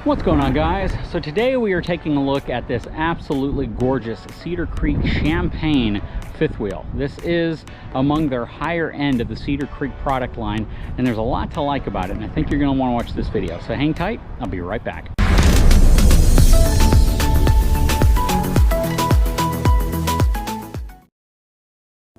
What's going on, guys? So today we are taking a look at this absolutely gorgeous Cedar Creek Champagne fifth wheel. This is among their higher end of the Cedar Creek product line, and there's a lot to like about it, and I think you're going to want to watch this video. So hang tight, I'll be right back.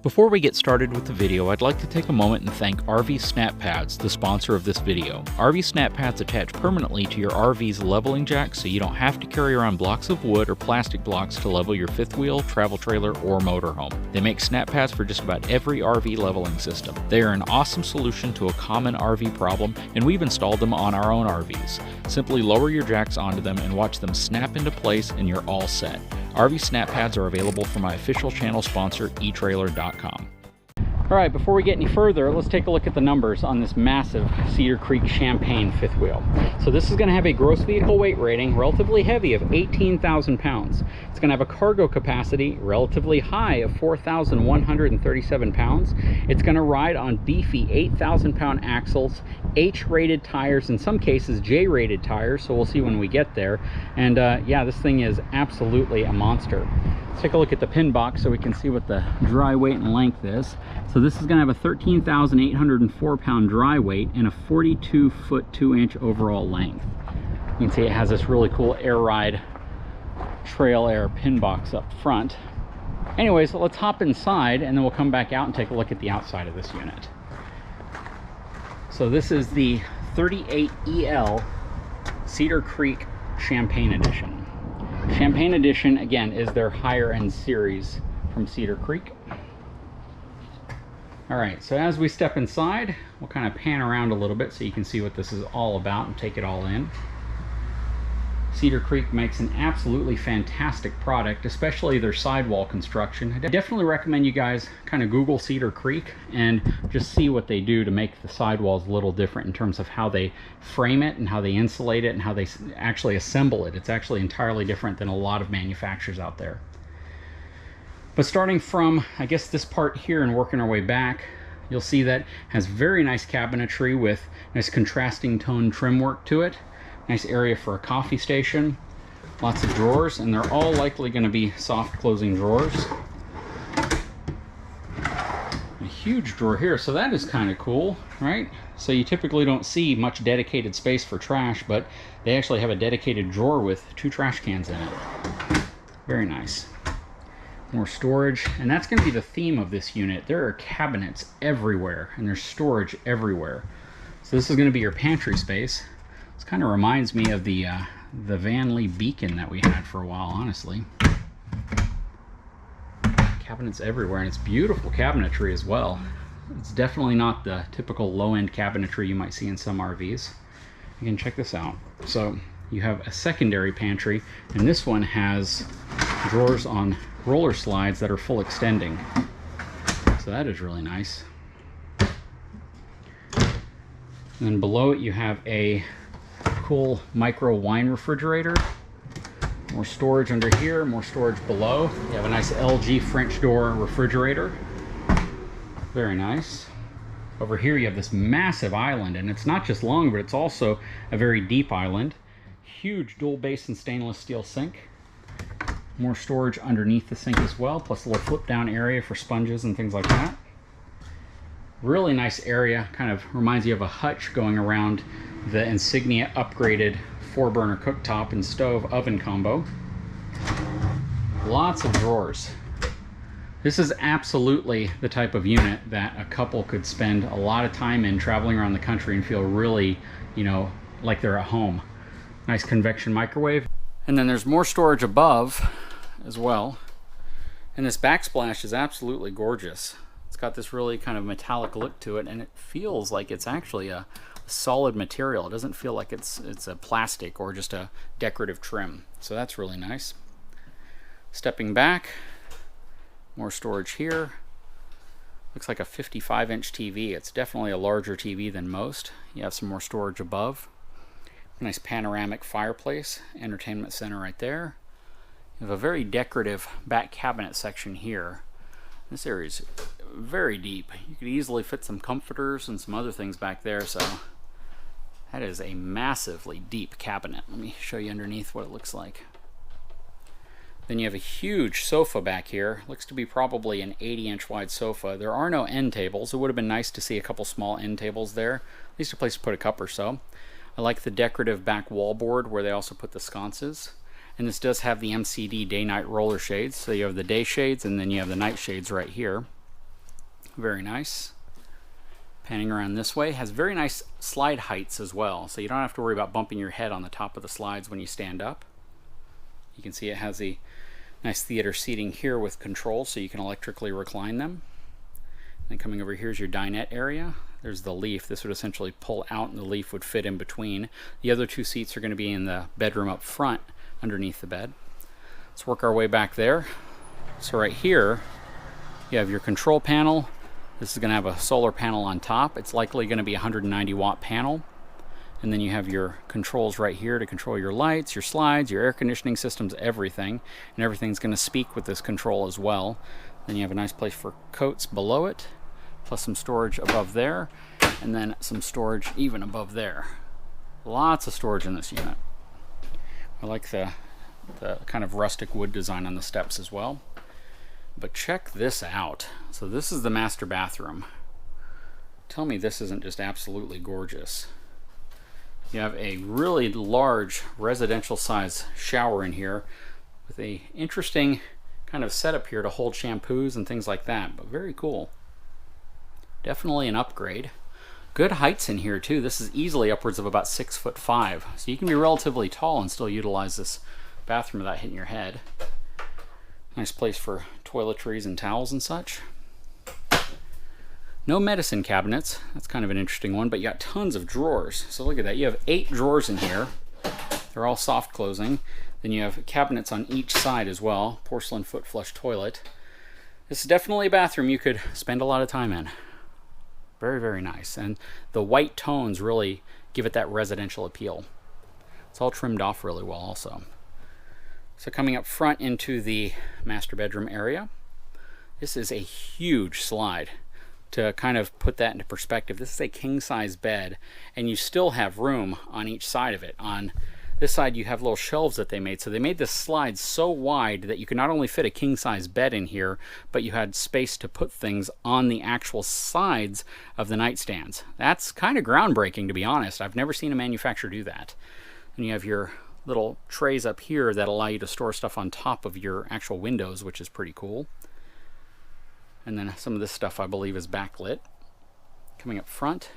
Before we get started with the video, I'd like to take a moment and thank RV SnapPads, the sponsor of this video. RV SnapPads attach permanently to your RV's leveling jack, so you don't have to carry around blocks of wood or plastic blocks to level your fifth wheel, travel trailer, or motorhome. They make SnapPads for just about every RV leveling system. They are an awesome solution to a common RV problem, and we've installed them on our own RVs. Simply lower your jacks onto them and watch them snap into place, and you're all set. RV SnapPads are available from my official channel sponsor, etrailer.com. Alright, before we get any further, let's take a look at the numbers on this massive Cedar Creek Champagne fifth wheel. So this is going to have a gross vehicle weight rating, relatively heavy, of 18,000 pounds. It's going to have a cargo capacity, relatively high, of 4,137 pounds. It's going to ride on beefy 8,000 pound axles, H-rated tires, in some cases J-rated tires, so we'll see when we get there. And yeah, this thing is absolutely a monster. Let's take a look at the pin box so we can see what the dry weight and length is. So this is going to have a 13,804 pound dry weight and a 42 foot 2 inch overall length. You can see it has this really cool air ride trail air pin box up front. Anyways, let's hop inside and then we'll come back out and take a look at the outside of this unit. So this is the 38EL Cedar Creek Champagne Edition. Champagne Edition, again, is their higher end series from Cedar Creek. All right, so as we step inside, we'll kind of pan around a little bit so you can see what this is all about and take it all in. Cedar Creek makes an absolutely fantastic product, especially their sidewall construction. I definitely recommend you guys kind of Google Cedar Creek and just see what they do to make the sidewalls a little different in terms of how they frame it and how they insulate it and how they actually assemble it. It's actually entirely different than a lot of manufacturers out there. But starting from, I guess, this part here and working our way back, you'll see that it has very nice cabinetry with nice contrasting tone trim work to it. Nice area for a coffee station. Lots of drawers, and they're all likely going to be soft closing drawers. A huge drawer here, so that is kind of cool, right? So you typically don't see much dedicated space for trash, but they actually have a dedicated drawer with 2 trash cans in it. Very nice. More storage, and that's going to be the theme of this unit. There are cabinets everywhere, and there's storage everywhere. So this is going to be your pantry space. This kind of reminds me of the Van Lee Beacon that we had for a while, honestly. Cabinets everywhere, and it's beautiful cabinetry as well. It's definitely not the typical low-end cabinetry you might see in some RVs. Again, check this out. So you have a secondary pantry, and this one has drawers on roller slides that are full extending. So that is really nice. And then below it you have a cool micro wine refrigerator. More storage under here, more storage below. You have a nice LG French door refrigerator. Very nice. Over here you have this massive island, and it's not just long, but it's also a very deep island. Huge dual basin stainless steel sink. More storage underneath the sink as well, plus a little flip down area for sponges and things like that. Really nice area, kind of reminds you of a hutch going around the Insignia upgraded 4-burner cooktop and stove oven combo. Lots of drawers. This is absolutely the type of unit that a couple could spend a lot of time in traveling around the country and feel really, you know, like they're at home. Nice convection microwave. And then there's more storage above as well. And this backsplash is absolutely gorgeous. It's got this really kind of metallic look to it, and it feels like it's actually a solid material. It doesn't feel like it's a plastic or just a decorative trim. So that's really nice. Stepping back, more storage here. Looks like a 55-inch TV. It's definitely a larger TV than most. You have some more storage above. Nice panoramic fireplace, entertainment center right there. You have a very decorative back cabinet section here. This area is very deep. You could easily fit some comforters and some other things back there, so That is a massively deep cabinet. Let me show you underneath what it looks like. Then you have a huge sofa back here. Looks to be probably an 80-inch wide sofa. There are no end tables. It would have been nice to see a couple small end tables there. At least a place to put a cup or so. I like the decorative back wallboard where they also put the sconces. And this does have the MCD day-night roller shades. So you have the day shades and then you have the night shades right here. Very nice. Panning around this way, has very nice slide heights as well. So you don't have to worry about bumping your head on the top of the slides when you stand up. You can see it has a nice theater seating here with controls so you can electrically recline them. Then coming over here is your dinette area. There's the leaf. This would essentially pull out and the leaf would fit in between. The other two seats are going to be in the bedroom up front underneath the bed. Let's work our way back there. So right here you have your control panel. This is going to have a solar panel on top. It's likely going to be a 190 watt panel. And then you have your controls right here to control your lights, your slides, your air conditioning systems, everything. And everything's going to speak with this control as well. Then you have a nice place for coats below it, plus some storage above there, and then some storage even above there. Lots of storage in this unit. I like the kind of rustic wood design on the steps as well. But check this out. So this is the master bathroom. Tell me this isn't just absolutely gorgeous. You have a really large residential size shower in here with a interesting kind of setup here to hold shampoos and things like that, but very cool. Definitely an upgrade. Good heights in here too. This is easily upwards of about 6'5", so you can be relatively tall and still utilize this bathroom without hitting your head. Nice place for toiletries and towels and such. No medicine cabinets. That's kind of an interesting one, but you got tons of drawers. So look at that. You have 8 drawers in here. They're all soft closing. Then you have cabinets on each side as well. Porcelain foot flush toilet. This is definitely a bathroom you could spend a lot of time in. Very, very nice. And the white tones really give it that residential appeal. It's all trimmed off really well also. So coming up front into the master bedroom area, this is a huge slide. To kind of put that into perspective, this is a king-size bed, and you still have room on each side of it. On this side, you have little shelves that they made. So they made this slide so wide that you could not only fit a king-size bed in here, but you had space to put things on the actual sides of the nightstands. That's kind of groundbreaking, to be honest. I've never seen a manufacturer do that. And you have your little trays up here that allow you to store stuff on top of your actual windows, which is pretty cool. And then some of this stuff I believe is backlit. Coming up front,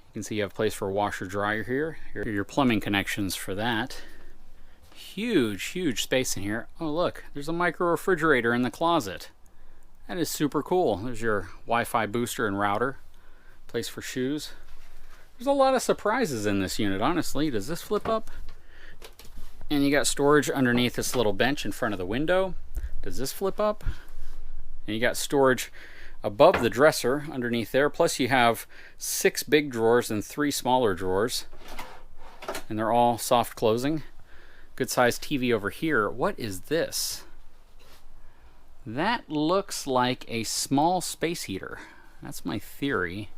you can see you have a place for a washer dryer here. Here are your plumbing connections for that. Huge space in here. Oh look, there's a micro refrigerator in the closet. That is super cool. There's your Wi-Fi booster and router. Place for shoes. There's a lot of surprises in this unit, honestly. Does this flip up? And you got storage underneath this little bench in front of the window. Does this flip up? And you got storage above the dresser underneath there. Plus you have 6 big drawers and 3 smaller drawers. And they're all soft closing. Good sized TV over here. What is this? That looks like a small space heater. That's my theory.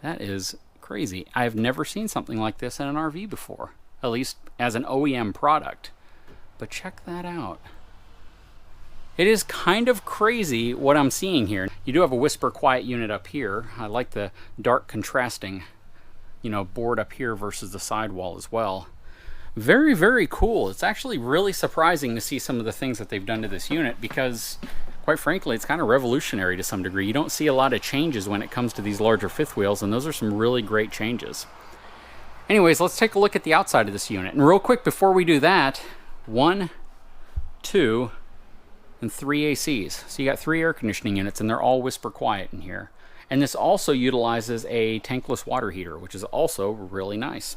That is crazy. I've never seen something like this in an RV before. At least as an OEM product. But check that out. It is kind of crazy what I'm seeing here. You do have a whisper quiet unit up here. I like the dark contrasting, board up here versus the sidewall as well. Very, very cool. It's actually really surprising to see some of the things that they've done to this unit because, quite frankly, it's kind of revolutionary to some degree. You don't see a lot of changes when it comes to these larger fifth wheels, and those are some really great changes. Anyways, let's take a look at the outside of this unit. And real quick, before we do that, 1, 2, and 3 ACs. So you got 3 air conditioning units, and they're all whisper quiet in here. And this also utilizes a tankless water heater, which is also really nice.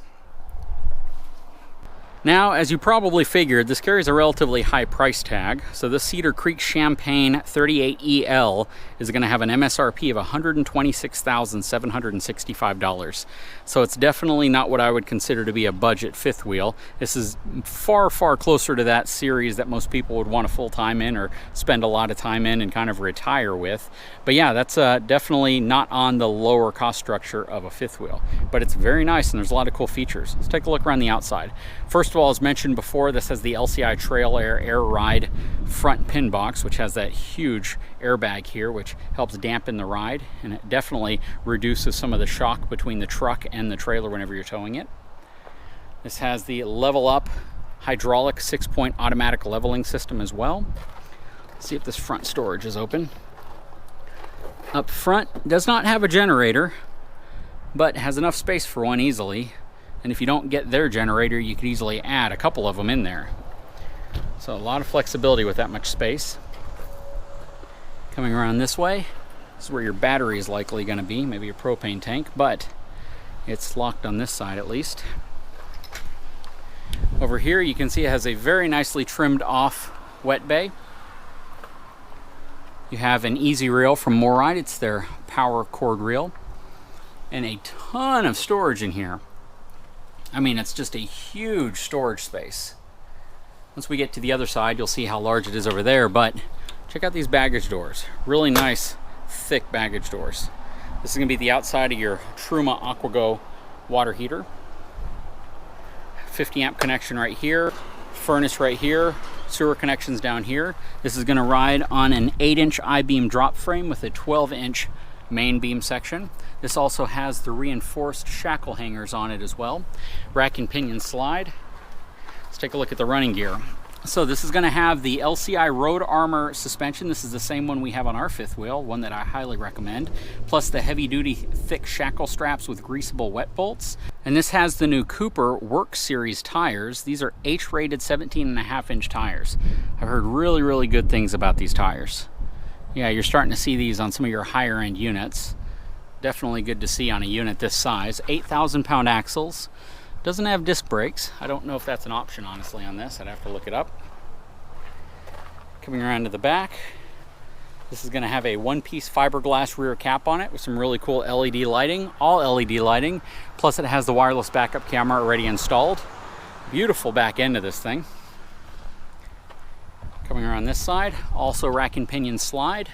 Now, as you probably figured, this carries a relatively high price tag. So this Cedar Creek Champagne 38EL is going to have an MSRP of $126,765. So it's definitely not what I would consider to be a budget fifth wheel. This is far, far closer to that series that most people would want a full time in or spend a lot of time in and kind of retire with. But yeah, that's definitely not on the lower cost structure of a fifth wheel. But it's very nice and there's a lot of cool features. Let's take a look around the outside. First of all, as mentioned before, this has the LCI Trail Air Ride front pin box, which has that huge airbag here, which helps dampen the ride, and it definitely reduces some of the shock between the truck and the trailer whenever you're towing it. This has the level up hydraulic 6-point automatic leveling system as well. Let's see if this front storage is open. Up front, does not have a generator, but has enough space for one easily. And if you don't get their generator, you could easily add a couple of them in there. So a lot of flexibility with that much space. Coming around this way, this is where your battery is likely going to be, maybe your propane tank, but it's locked on this side at least. Over here you can see it has a very nicely trimmed off wet bay. You have an easy reel from Moride, it's their power cord reel, and a ton of storage in here. I mean, it's just a huge storage space. Once we get to the other side, you'll see how large it is over there, but check out these baggage doors. Really nice, thick baggage doors. This is gonna be the outside of your Truma AquaGo water heater. 50 amp connection right here, furnace right here, sewer connections down here. This is gonna ride on an 8-inch I-beam drop frame with a 12-inch main beam section. This also has the reinforced shackle hangers on it as well. Rack and pinion slide. Let's take a look at the running gear. So this is going to have the LCI Road Armor suspension. This is the same one we have on our fifth wheel, one that I highly recommend. Plus the heavy duty thick shackle straps with greasable wet bolts. And this has the new Cooper Work Series tires. These are H-rated 17.5-inch tires. I've heard really, really good things about these tires. Yeah, you're starting to see these on some of your higher end units. Definitely good to see on a unit this size. 8,000 pound axles. Doesn't have disc brakes. I don't know if that's an option honestly on this. I'd have to look it up. Coming around to the back. This is going to have a one-piece fiberglass rear cap on it with some really cool LED lighting. All LED lighting. Plus it has the wireless backup camera already installed. Beautiful back end of this thing. Coming around this side, also rack and pinion slide.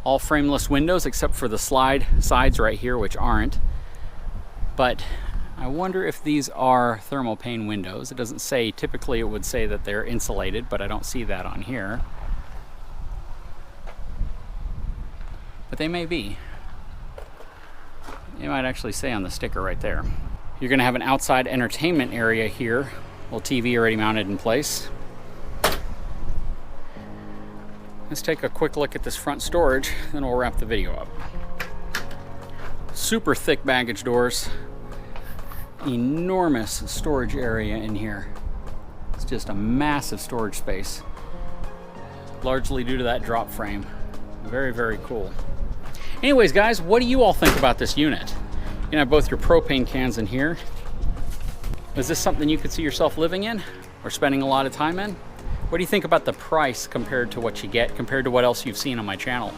All frameless windows except for the slide sides right here, which aren't. But I wonder if these are thermal pane windows. It doesn't say, typically it would say that they're insulated, but I don't see that on here. But they may be. They might actually say on the sticker right there. You're gonna have an outside entertainment area here. Little TV already mounted in place. Let's take a quick look at this front storage, then we'll wrap the video up. Super thick baggage doors. Enormous storage area in here. It's just a massive storage space. Largely due to that drop frame. Very, very cool. Anyways, guys, what do you all think about this unit? You have both your propane cans in here. Is this something you could see yourself living in or spending a lot of time in? What do you think about the price compared to what you get, compared to what else you've seen on my channel?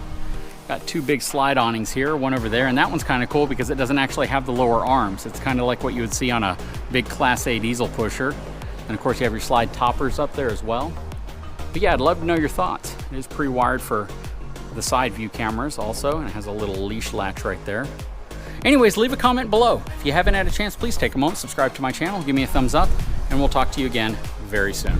Got two big slide awnings here, one over there, and that one's kind of cool because it doesn't actually have the lower arms. It's kind of like what you would see on a big Class A diesel pusher. And of course you have your slide toppers up there as well. But yeah, I'd love to know your thoughts. It is pre-wired for the side view cameras also, and it has a little leash latch right there. Anyways, leave a comment below. If you haven't had a chance, please take a moment, subscribe to my channel, give me a thumbs up, and we'll talk to you again very soon.